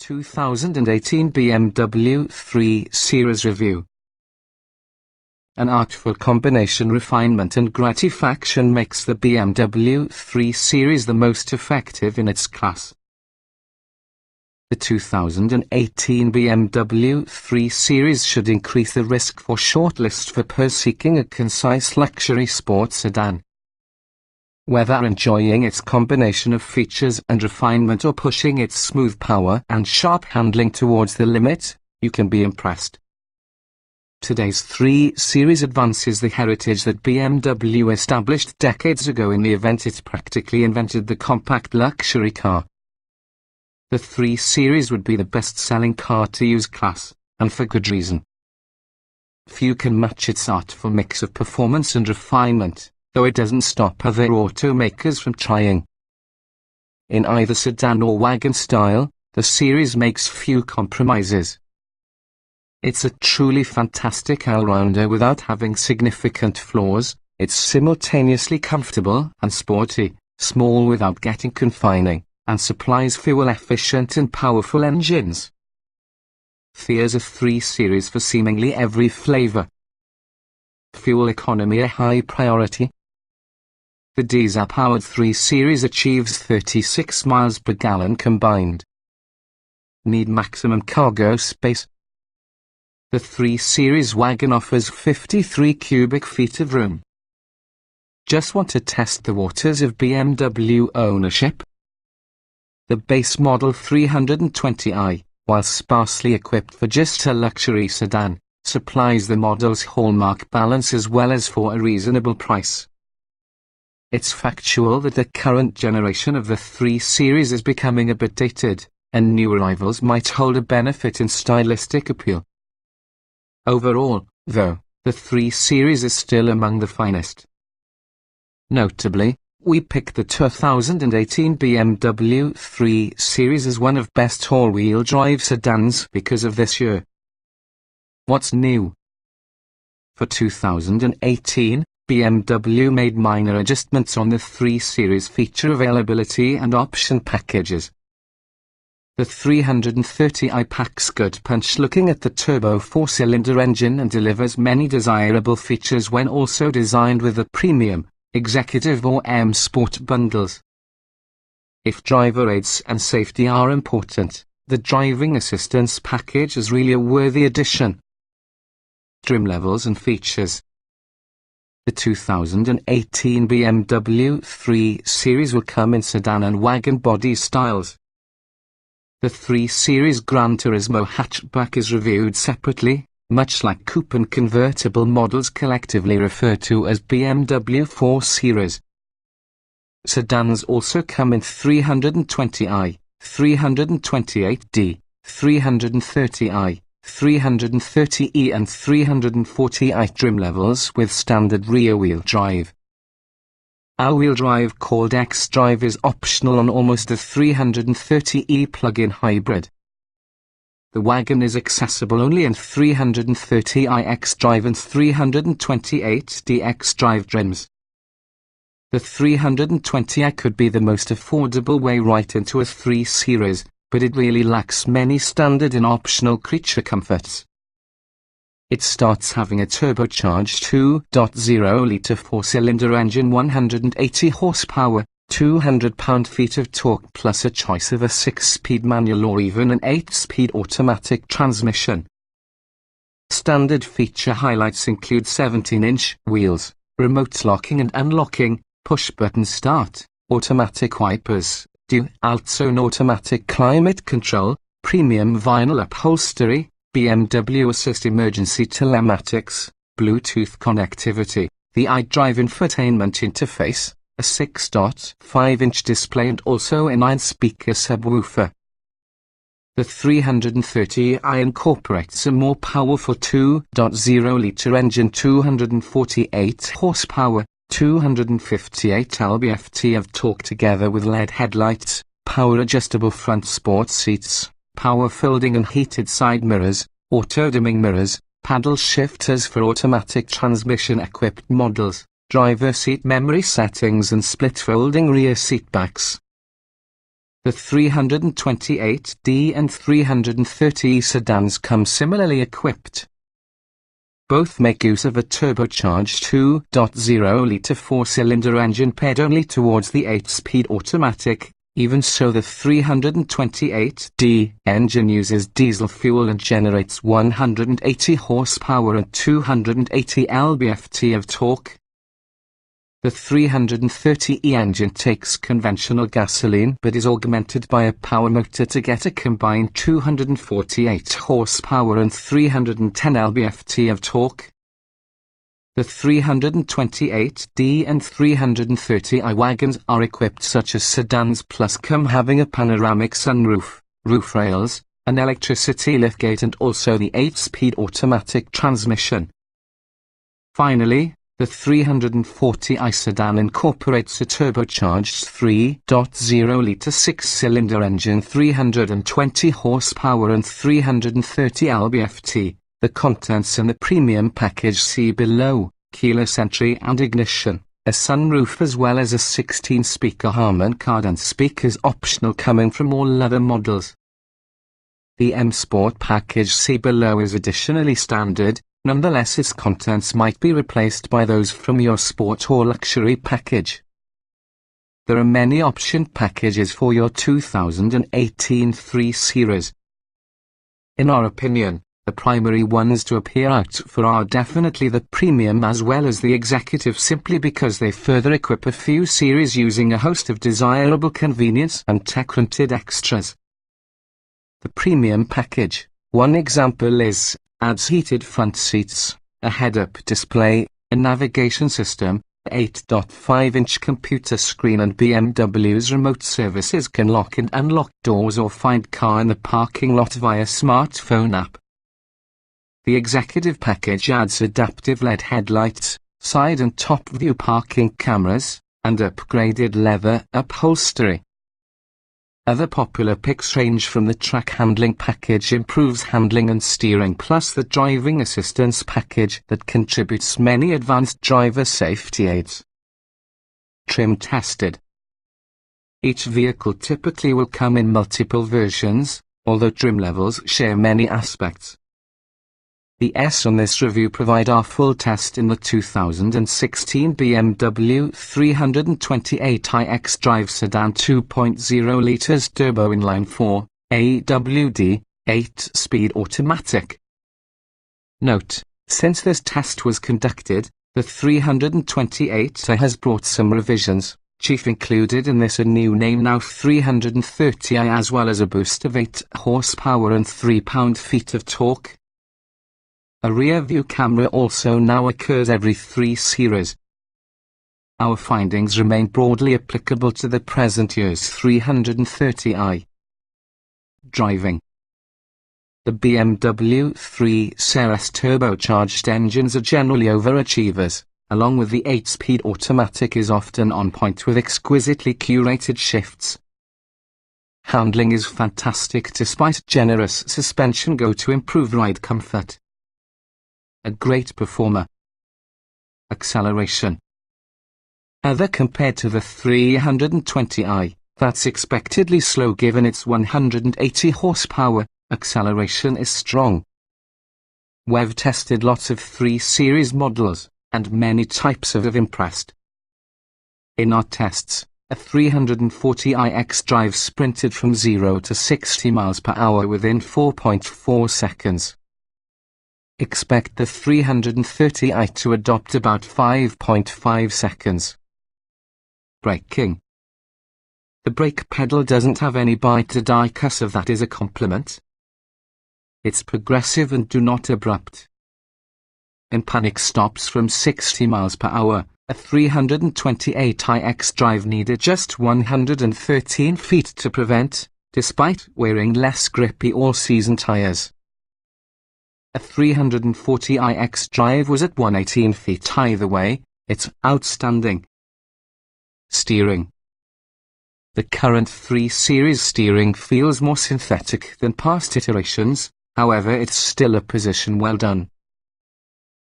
2018 BMW 3 Series Review. An artful combination refinement and gratification makes the BMW 3 Series the most effective in its class. The 2018 BMW 3 Series should increase the risk for shortlist for purse seeking a concise luxury sports sedan. Whether enjoying its combination of features and refinement or pushing its smooth power and sharp handling towards the limit, you can be impressed. Today's 3 Series advances the heritage that BMW established decades ago in the event it practically invented the compact luxury car. The 3 Series would be the best-selling car to use class, and for good reason. Few can match its artful mix of performance and refinement, though it doesn't stop other automakers from trying. In either sedan or wagon style, the series makes few compromises. It's a truly fantastic all-rounder without having significant flaws. It's simultaneously comfortable and sporty, small without getting confining, and supplies fuel-efficient and powerful engines. There's a 3 Series for seemingly every flavor. Fuel economy a high priority. The diesel-powered 3 Series achieves 36 miles per gallon combined. Need maximum cargo space. The 3 Series wagon offers 53 cubic feet of room. Just want to test the waters of BMW ownership? The base model 320i, while sparsely equipped for just a luxury sedan, supplies the model's hallmark balance as well as for a reasonable price. It's factual that the current generation of the 3 Series is becoming a bit dated, and new arrivals might hold a benefit in stylistic appeal. Overall, though, the 3 Series is still among the finest. Notably, we picked the 2018 BMW 3 Series as one of best all-wheel drive sedans because of this year. What's new? For 2018, BMW made minor adjustments on the 3 Series feature availability and option packages. The 330i packs good punch looking at the turbo 4-cylinder engine and delivers many desirable features when also designed with the premium, executive or M Sport bundles. If driver aids and safety are important, the driving assistance package is really a worthy addition. Trim levels and features. The 2018 BMW 3 Series will come in sedan and wagon body styles. The 3 Series Gran Turismo hatchback is reviewed separately, much like coupe and convertible models collectively referred to as BMW 4 Series. Sedans also come in 320i, 328d, 330i, 330e and 340i trim levels with standard rear-wheel drive. All-wheel drive called X-Drive is optional on almost the 330e plug-in hybrid. The wagon is accessible only in 330i X-Drive and 328d X-Drive trims. The 320i could be the most affordable way right into a 3 Series, but it really lacks many standard and optional creature comforts. It starts having a turbocharged 2.0-litre 4-cylinder engine, 180 horsepower, 200 pound-feet of torque plus a choice of a 6-speed manual or even an 8-speed automatic transmission. Standard feature highlights include 17-inch wheels, remote locking and unlocking, push-button start, automatic wipers, dual-zone automatic climate control, premium vinyl upholstery, BMW Assist emergency telematics, Bluetooth connectivity, the iDrive infotainment interface, a 6.5-inch display and also a 9-speaker subwoofer. The 330i incorporates a more powerful 2.0-litre engine, 248 horsepower, 258 lb-ft of torque together with LED headlights, power-adjustable front sport seats, power folding and heated side mirrors, auto-dimming mirrors, paddle shifters for automatic transmission-equipped models, driver seat memory settings and split folding rear seat backs. The 328D and 330E sedans come similarly equipped. Both make use of a turbocharged 2.0-litre four-cylinder engine paired only towards the 8-speed automatic. Even so, the 328D engine uses diesel fuel and generates 180 horsepower and 280 lb-ft of torque. The 330E engine takes conventional gasoline but is augmented by a power motor to get a combined 248 horsepower and 310 lb-ft of torque. The 328D and 330i wagons are equipped such as sedans plus come having a panoramic sunroof, roof rails, an electricity liftgate and also the 8-speed automatic transmission. Finally, the 340i sedan incorporates a turbocharged 3.0-litre six-cylinder engine, 320 horsepower and 330 lb-ft. The contents in the premium package see below: keyless entry and ignition, a sunroof as well as a 16-speaker Harman Kardon speakers optional coming from all other models. The M Sport package see below is additionally standard, nonetheless its contents might be replaced by those from your Sport or Luxury package. There are many optioned packages for your 2018 3 Series. In our opinion, the primary ones to appear out for are definitely the premium as well as the executive, simply because they further equip a few series using a host of desirable convenience and tech-oriented extras. The premium package, one example is, adds heated front seats, a head-up display, a navigation system, 8.5-inch computer screen and BMW's remote services can lock and unlock doors or find car in the parking lot via smartphone app. The executive package adds adaptive LED headlights, side and top view parking cameras, and upgraded leather upholstery. Other popular picks range from the track handling package improves handling and steering, plus the driving assistance package that contributes many advanced driver safety aids. Trim tested. Each vehicle typically will come in multiple versions, although trim levels share many aspects. The S on this review provide our full test in the 2016 BMW 328i X-Drive sedan 2.0 litres turbo inline-4, AWD, 8-speed automatic. Note, since this test was conducted, the 328i has brought some revisions, chief included in this a new name now 330i as well as a boost of 8 horsepower and 3 pound-feet of torque. A rear-view camera also now occurs every 3 series. Our findings remain broadly applicable to the present year's 330i. Driving. The BMW 3 Series turbocharged engines are generally overachievers, along with the 8-speed automatic is often on point with exquisitely curated shifts. Handling is fantastic despite generous suspension go to improve ride comfort. A great performer. Acceleration. Other compared to the 320i, that's expectedly slow given its 180 horsepower, acceleration is strong. We've tested lots of 3 Series models, and many types have impressed. In our tests, a 340i X-Drive sprinted from 0 to 60 miles per hour within 4.4 seconds. Expect the 330i to adopt about 5.5 seconds. Braking. The brake pedal doesn't have any bite to die cuss of that is a compliment. It's progressive and do not abrupt. In panic stops from 60 miles per hour, a 328i X-Drive needed just 113 feet to prevent, despite wearing less grippy all-season tires. A 340i X-Drive was at 118 feet either way, it's outstanding. Steering. The current 3 Series steering feels more synthetic than past iterations, however it's still a position well done.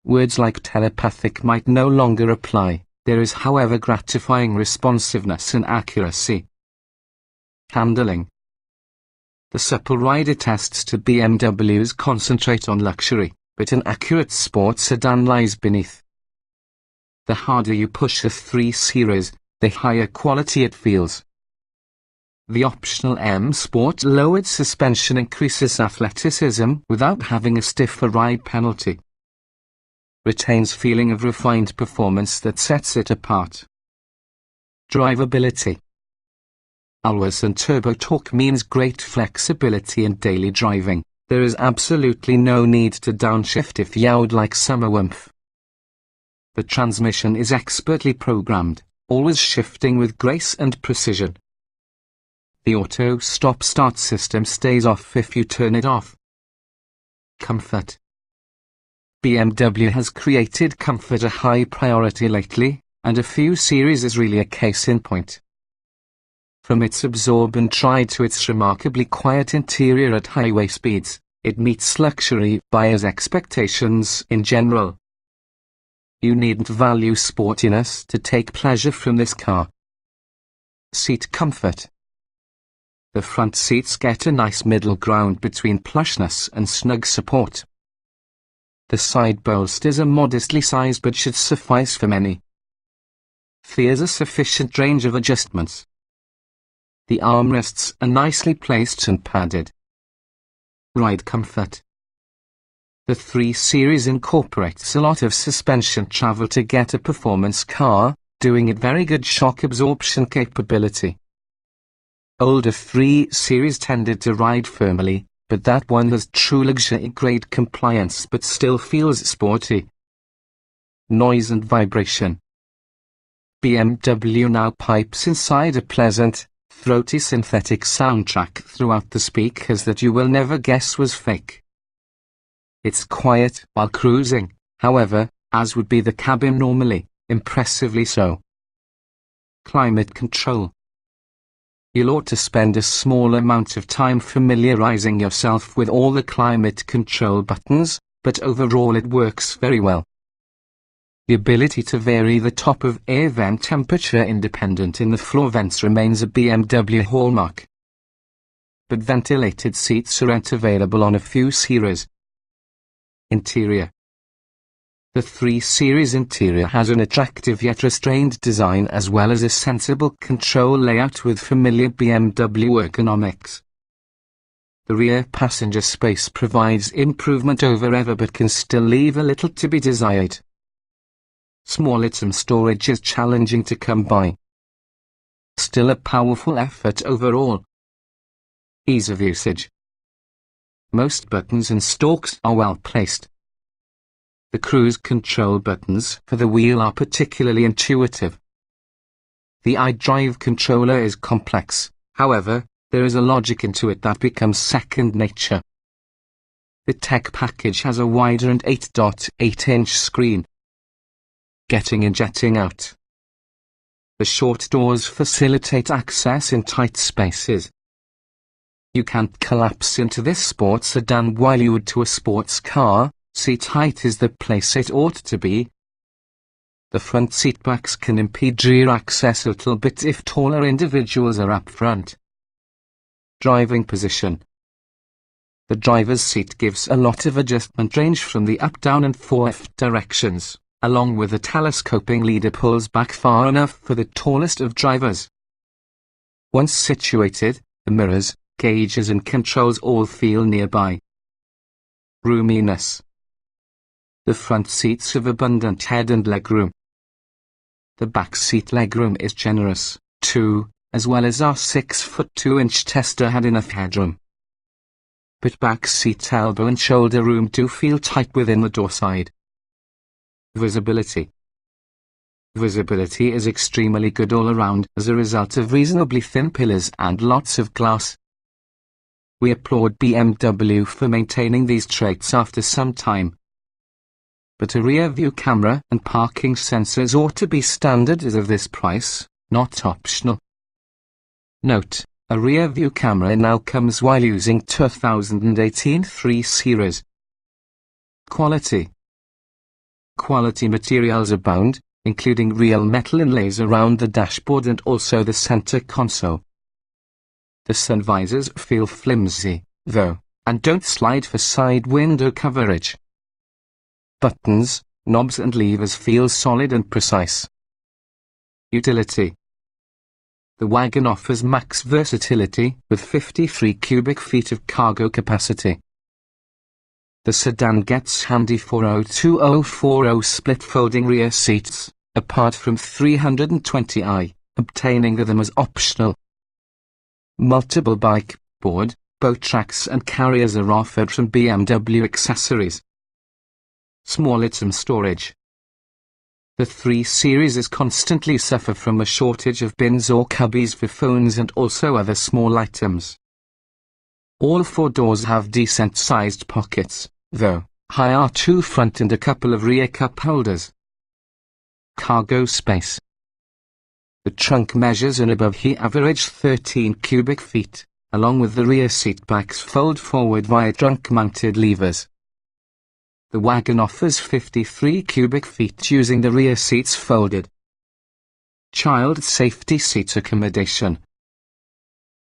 Words like telepathic might no longer apply, there is however gratifying responsiveness and accuracy. Handling. The supple ride attests to BMW's concentrate on luxury, but an accurate sports sedan lies beneath. The harder you push the 3 Series, the higher quality it feels. The optional M Sport lowered suspension increases athleticism without having a stiffer ride penalty. Retains feeling of refined performance that sets it apart. Drivability. Always and turbo torque means great flexibility in daily driving. There is absolutely no need to downshift if you would like some oomph. The transmission is expertly programmed, always shifting with grace and precision. The auto stop-start system stays off if you turn it off. Comfort. BMW has created comfort a high priority lately, and a few series is really a case in point. From its absorbent ride to its remarkably quiet interior at highway speeds, it meets luxury buyers' expectations in general. You needn't value sportiness to take pleasure from this car. Seat comfort. The front seats get a nice middle ground between plushness and snug support. The side bolsters are modestly sized but should suffice for many. There's a sufficient range of adjustments. The armrests are nicely placed and padded. Ride comfort. The 3 Series incorporates a lot of suspension travel to get a performance car, doing it very good shock absorption capability. Older 3 Series tended to ride firmly, but that one has true luxury-grade compliance but still feels sporty. Noise and vibration. BMW now pipes inside a pleasant, throaty synthetic soundtrack throughout the speakers that you will never guess was fake. It's quiet while cruising, however, as would be the cabin normally, impressively so. Climate control. You'll ought to spend a small amount of time familiarizing yourself with all the climate control buttons, but overall it works very well. The ability to vary the top of air vent temperature independent in the floor vents remains a BMW hallmark. But ventilated seats aren't available on a few series. Interior. The 3 Series interior has an attractive yet restrained design as well as a sensible control layout with familiar BMW ergonomics. The rear passenger space provides improvement over ever but can still leave a little to be desired. Small item storage is challenging to come by. Still a powerful effort overall. Ease of usage. Most buttons and stalks are well placed. The cruise control buttons for the wheel are particularly intuitive. The iDrive controller is complex, however, there is a logic into it that becomes second nature. The tech package has a wider and 8.8-inch screen. Getting in, jetting out. The short doors facilitate access in tight spaces. You can't collapse into this sports sedan while you would to a sports car. Seat height is the place it ought to be. The front seatbacks can impede rear access a little bit if taller individuals are up front. Driving position. The driver's seat gives a lot of adjustment range from the up, down and 4F directions, along with a telescoping leader pulls back far enough for the tallest of drivers. Once situated, the mirrors, gauges and controls all feel nearby. Roominess. The front seats have abundant head and legroom. The back seat legroom is generous, too, as well as our 6'2" tester had enough headroom. But back seat elbow and shoulder room do feel tight within the door side. Visibility. Visibility is extremely good all around as a result of reasonably thin pillars and lots of glass. We applaud BMW for maintaining these traits after some time. But a rear view camera and parking sensors ought to be standard as of this price, not optional. Note, a rear view camera now comes while using 2018 3 Series. Quality. Quality materials abound, including real metal inlays around the dashboard and also the center console. The sun visors feel flimsy, though, and don't slide for side window coverage. Buttons, knobs and levers feel solid and precise. Utility. The wagon offers max versatility, with 53 cubic feet of cargo capacity. The sedan gets handy 402/040 split-folding rear seats, apart from 320i, obtaining them as optional. Multiple bike, board, boat tracks and carriers are offered from BMW accessories. Small item storage. The 3 Series constantly suffer from a shortage of bins or cubbies for phones and also other small items. All 4 doors have decent-sized pockets, though, high are 2 front and a couple of rear cup holders. Cargo space. The trunk measures an above-average 13 cubic feet, along with the rear seat backs fold forward via trunk-mounted levers. The wagon offers 53 cubic feet using the rear seats folded. Child safety seat accommodation.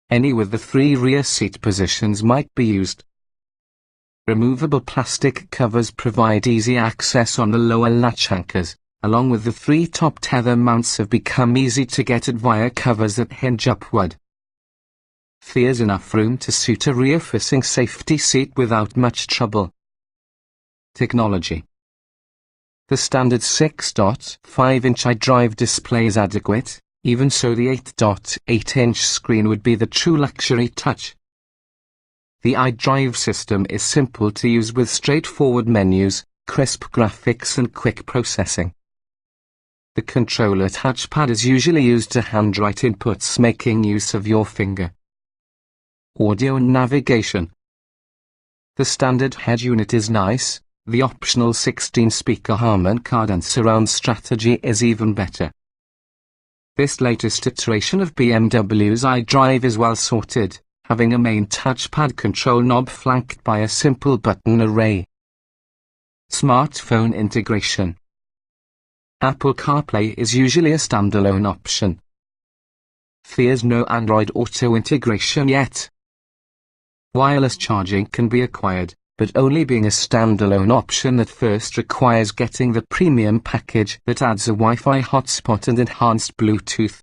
Any with the 3 rear seat positions might be used. Removable plastic covers provide easy access on the lower latch anchors, along with the 3 top tether mounts have become easy to get at via covers that hinge upward. There's enough room to suit a rear-facing safety seat without much trouble. Technology. The standard 6.5-inch iDrive display is adequate, even so the 8.8-inch screen would be the true luxury touch. The iDrive system is simple to use with straightforward menus, crisp graphics and quick processing. The controller touchpad is usually used to handwrite inputs making use of your finger. Audio and navigation. The standard head unit is nice. The optional 16-speaker Harman Kardon surround strategy is even better. This latest iteration of BMW's iDrive is well sorted, having a main touchpad control knob flanked by a simple button array. Smartphone integration. Apple CarPlay is usually a standalone option. There's no Android Auto integration yet. Wireless charging can be acquired, but only being a standalone option that first requires getting the premium package that adds a Wi-Fi hotspot and enhanced Bluetooth.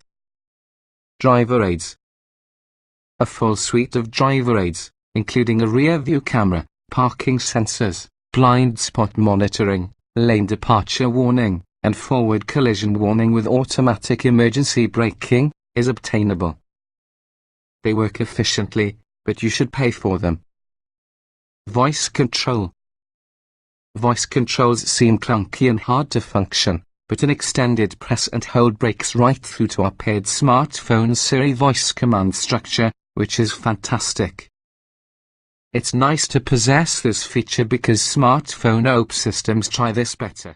Driver aids. A full suite of driver aids, including a rear view camera, parking sensors, blind spot monitoring, lane departure warning, and forward collision warning with automatic emergency braking, is obtainable. They work efficiently, but you should pay for them. Voice control. Voice controls seem clunky and hard to function, but an extended press and hold breaks right through to archaic smartphone Siri voice command structure, which is fantastic. It's nice to possess this feature because smartphone OP systems try this better.